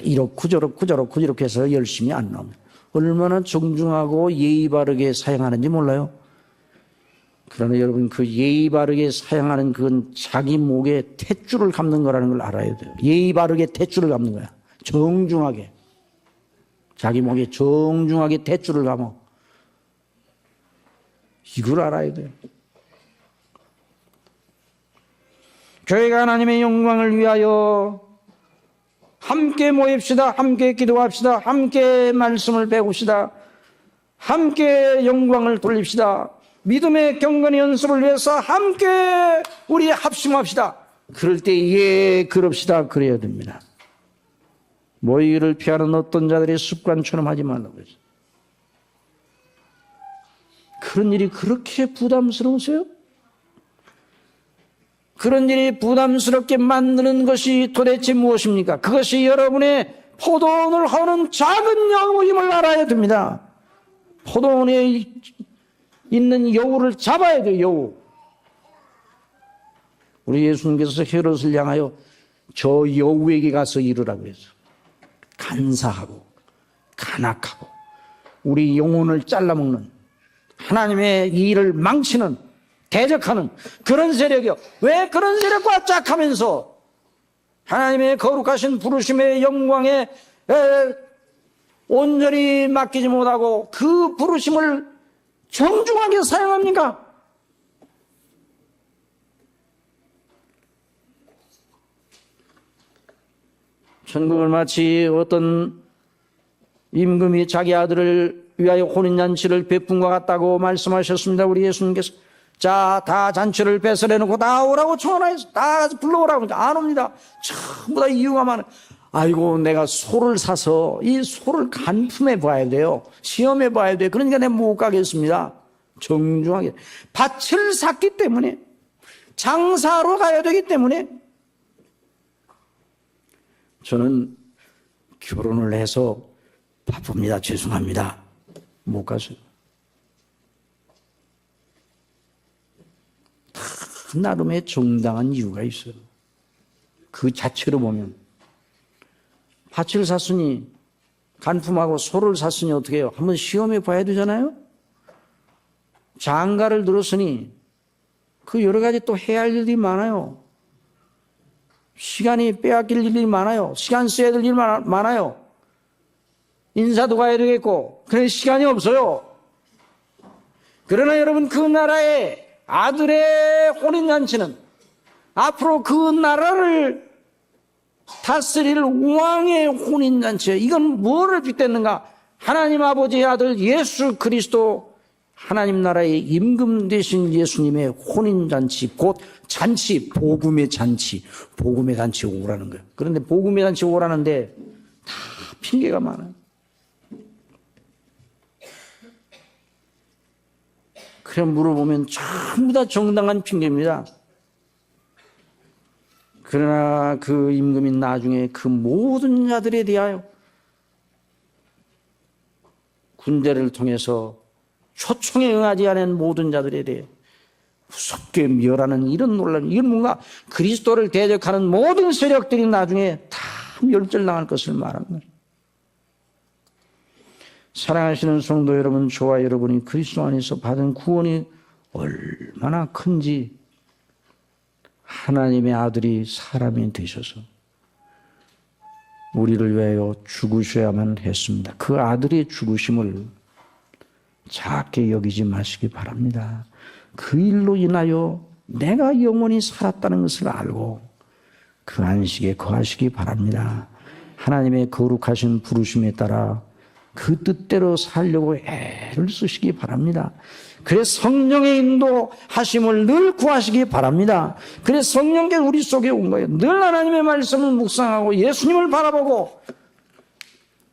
이렇고 저렇고 해서 열심히 안 나옵니다. 얼마나 정중하고 예의 바르게 사용하는지 몰라요. 그러나 여러분 그 예의 바르게 사용하는 그건 자기 목에 탯줄을 감는 거라는 걸 알아야 돼요. 예의 바르게 탯줄을 감는 거야. 정중하게. 자기 목에 정중하게 탯줄을 감어. 이걸 알아야 돼요. 교회가 하나님의 영광을 위하여 함께 모입시다. 함께 기도합시다. 함께 말씀을 배웁시다. 함께 영광을 돌립시다. 믿음의 경건의 연습을 위해서 함께 우리 합심합시다. 그럴 때 예 그럽시다 그래야 됩니다. 모이기를 피하는 어떤 자들의 습관처럼 하지 말라고 했어요. 그런 일이 그렇게 부담스러우세요? 그런 일이 부담스럽게 만드는 것이 도대체 무엇입니까? 그것이 여러분의 포도원을 허는 작은 여우임을 알아야 됩니다. 포도원에 있는 여우를 잡아야 돼요. 여우. 우리 예수님께서 헤롯을 향하여 저 여우에게 가서 이르라고 했어요. 간사하고 간악하고 우리 영혼을 잘라먹는 하나님의 일을 망치는 대적하는 그런 세력이요. 왜 그런 세력과 짝하면서 하나님의 거룩하신 부르심의 영광에 온전히 맡기지 못하고 그 부르심을 정중하게 사용합니까? 천국을 마치 어떤 임금이 자기 아들을 위하여 혼인잔치를 베푼 것 같다고 말씀하셨습니다. 우리 예수님께서. 자, 다 잔치를 배설해놓고 다 오라고 청하나해서 다 불러오라고 하니까 안 옵니다. 전부 다 이유가 많아요. 아이고, 내가 소를 사서 이 소를 간품해 봐야 돼요. 시험해 봐야 돼요. 그러니까 내가 못 가겠습니다. 정중하게. 밭을 샀기 때문에, 장사로 가야 되기 때문에, 저는 결혼을 해서 바쁩니다. 죄송합니다. 못 가서요. 다 나름의 정당한 이유가 있어요. 그 자체로 보면. 밭을 샀으니, 간품하고 소를 샀으니 어떻게 해요? 한번 시험해 봐야 되잖아요? 장가를 들었으니, 그 여러 가지 또 해야 할 일이 많아요. 시간이 빼앗길 일이 많아요. 시간 써야 될 일이 많아요. 인사도 가야 되겠고, 그런 시간이 없어요. 그러나 여러분, 그 나라의 아들의 혼인잔치는 앞으로 그 나라를 다스릴 왕의 혼인잔치예요. 이건 뭐를 빗댔는가? 하나님 아버지의 아들 예수 그리스도, 하나님 나라의 임금 되신 예수님의 혼인잔치, 곧 잔치, 복음의 잔치, 복음의 잔치 오라는 거예요. 그런데 복음의 잔치 오라는데 다 핑계가 많아요. 그래 물어보면 전부 다 정당한 핑계입니다. 그러나 그 임금이 나중에 그 모든 자들에 대하여 군대를 통해서 초청에 응하지 않은 모든 자들에 대해 무섭게 멸하는 이런 논란, 이건 뭔가 그리스도를 대적하는 모든 세력들이 나중에 다 멸절당할 것을 말하는 거예요. 사랑하시는 성도 여러분, 저와 여러분이 그리스도 안에서 받은 구원이 얼마나 큰지 하나님의 아들이 사람이 되셔서 우리를 위하여 죽으셔야만 했습니다. 그 아들의 죽으심을 작게 여기지 마시기 바랍니다. 그 일로 인하여 내가 영원히 살았다는 것을 알고 그 안식에 거하시기 바랍니다. 하나님의 거룩하신 부르심에 따라 그 뜻대로 살려고 애를 쓰시기 바랍니다. 그래서 성령의 인도하심을 늘 구하시기 바랍니다. 그래서 성령께서 우리 속에 온 거예요. 늘 하나님의 말씀을 묵상하고 예수님을 바라보고,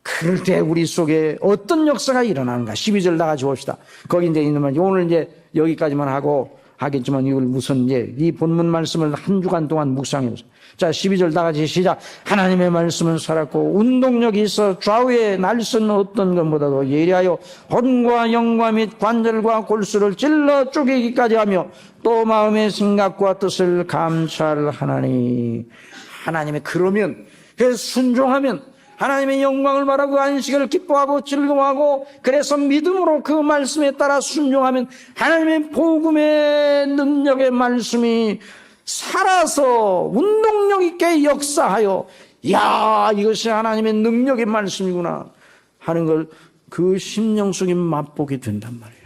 그럴 때 우리 속에 어떤 역사가 일어나는가. 12절 나가지 봅시다. 거기 이제 있는 말, 오늘 이제 여기까지만 하고 하겠지만 이걸 무슨 이제 이 본문 말씀을 한 주간 동안 묵상해보세요. 자, 12절 다 같이 시작. 하나님의 말씀은 살았고 운동력이 있어 좌우에 날선 어떤 것보다도 예리하여 혼과 영과 및 관절과 골수를 찔러 쪼개기까지 하며 또 마음의 생각과 뜻을 감찰하나니. 하나님의, 그러면, 그래서 순종하면 하나님의 영광을 바라고 안식을 기뻐하고 즐거워하고, 그래서 믿음으로 그 말씀에 따라 순종하면 하나님의 복음의 능력의 말씀이 살아서 운동력 있게 역사하여, 야, 이것이 하나님의 능력의 말씀이구나 하는 걸 그 심령 속에 맛보게 된단 말이에요.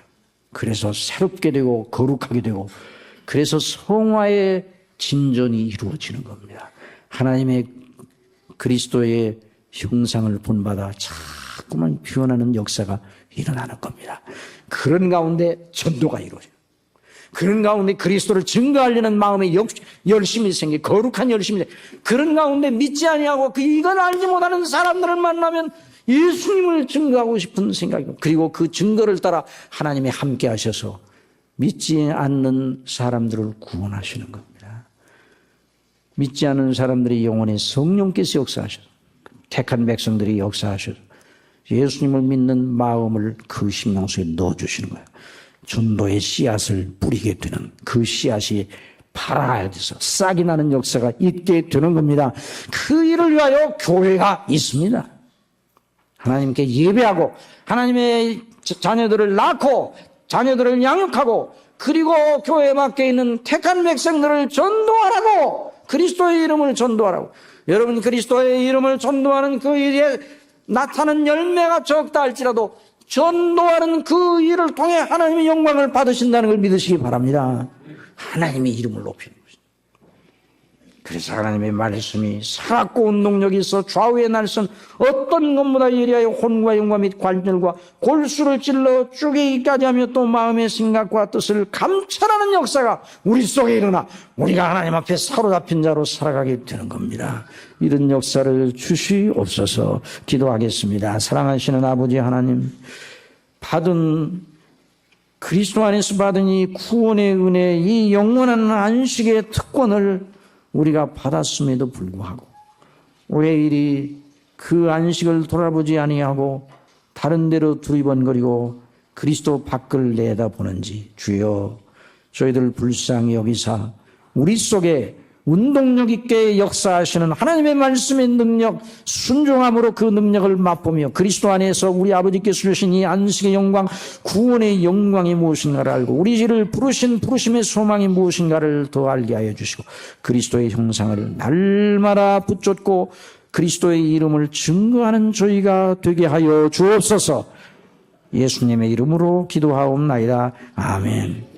그래서 새롭게 되고 거룩하게 되고, 그래서 성화의 진전이 이루어지는 겁니다. 하나님의 그리스도의 형상을 본받아 자꾸만 표현하는 역사가 일어나는 겁니다. 그런 가운데 전도가 이루어져요. 그런 가운데 그리스도를 증거하려는 마음의 열심이 생기, 거룩한 열심이 생기. 그런 가운데 믿지 아니하고 이걸 알지 못하는 사람들을 만나면 예수님을 증거하고 싶은 생각이고, 그리고 그 증거를 따라 하나님이 함께 하셔서 믿지 않는 사람들을 구원하시는 겁니다. 믿지 않는 사람들의 영혼에 성령께서 역사하셔서, 택한 백성들이 역사하셔서 예수님을 믿는 마음을 그 심령 속에 넣어주시는 거예요. 전도의 씨앗을 뿌리게 되는, 그 씨앗이 발아야 돼서 싹이 나는 역사가 있게 되는 겁니다. 그 일을 위하여 교회가 있습니다. 하나님께 예배하고 하나님의 자녀들을 낳고 자녀들을 양육하고, 그리고 교회 밖에 있는 택한 백성들을 전도하라고, 그리스도의 이름을 전도하라고. 여러분, 그리스도의 이름을 전도하는 그 일에 나타나는 열매가 적다 할지라도 전도하는 그 일을 통해 하나님의 영광을 받으신다는 걸 믿으시기 바랍니다. 하나님의 이름을 높이는 것입니다. 그래서 하나님의 말씀이 살았고 운동력이 있어 좌우의 날선 어떤 것보다 예리하여 혼과 영과 및 관절과 골수를 찔러 쪼개기까지 하며 또 마음의 생각과 뜻을 감찰하는 역사가 우리 속에 일어나 우리가 하나님 앞에 사로잡힌 자로 살아가게 되는 겁니다. 이런 역사를 주시옵소서. 기도하겠습니다. 사랑하시는 아버지 하나님, 받은 그리스도 안에서 받은 이 구원의 은혜, 이 영원한 안식의 특권을 우리가 받았음에도 불구하고 왜 이리 그 안식을 돌아보지 아니하고 다른 데로 두리번거리고 그리스도 밖을 내다보는지 주여 저희들 불쌍히 여기사 우리 속에 운동력 있게 역사하시는 하나님의 말씀의 능력, 순종함으로 그 능력을 맛보며 그리스도 안에서 우리 아버지께서 주신 이 안식의 영광, 구원의 영광이 무엇인가를 알고 우리를 부르신 부르심의 소망이 무엇인가를 더 알게 하여 주시고 그리스도의 형상을 날마다 붙잡고 그리스도의 이름을 증거하는 저희가 되게 하여 주옵소서. 예수님의 이름으로 기도하옵나이다. 아멘.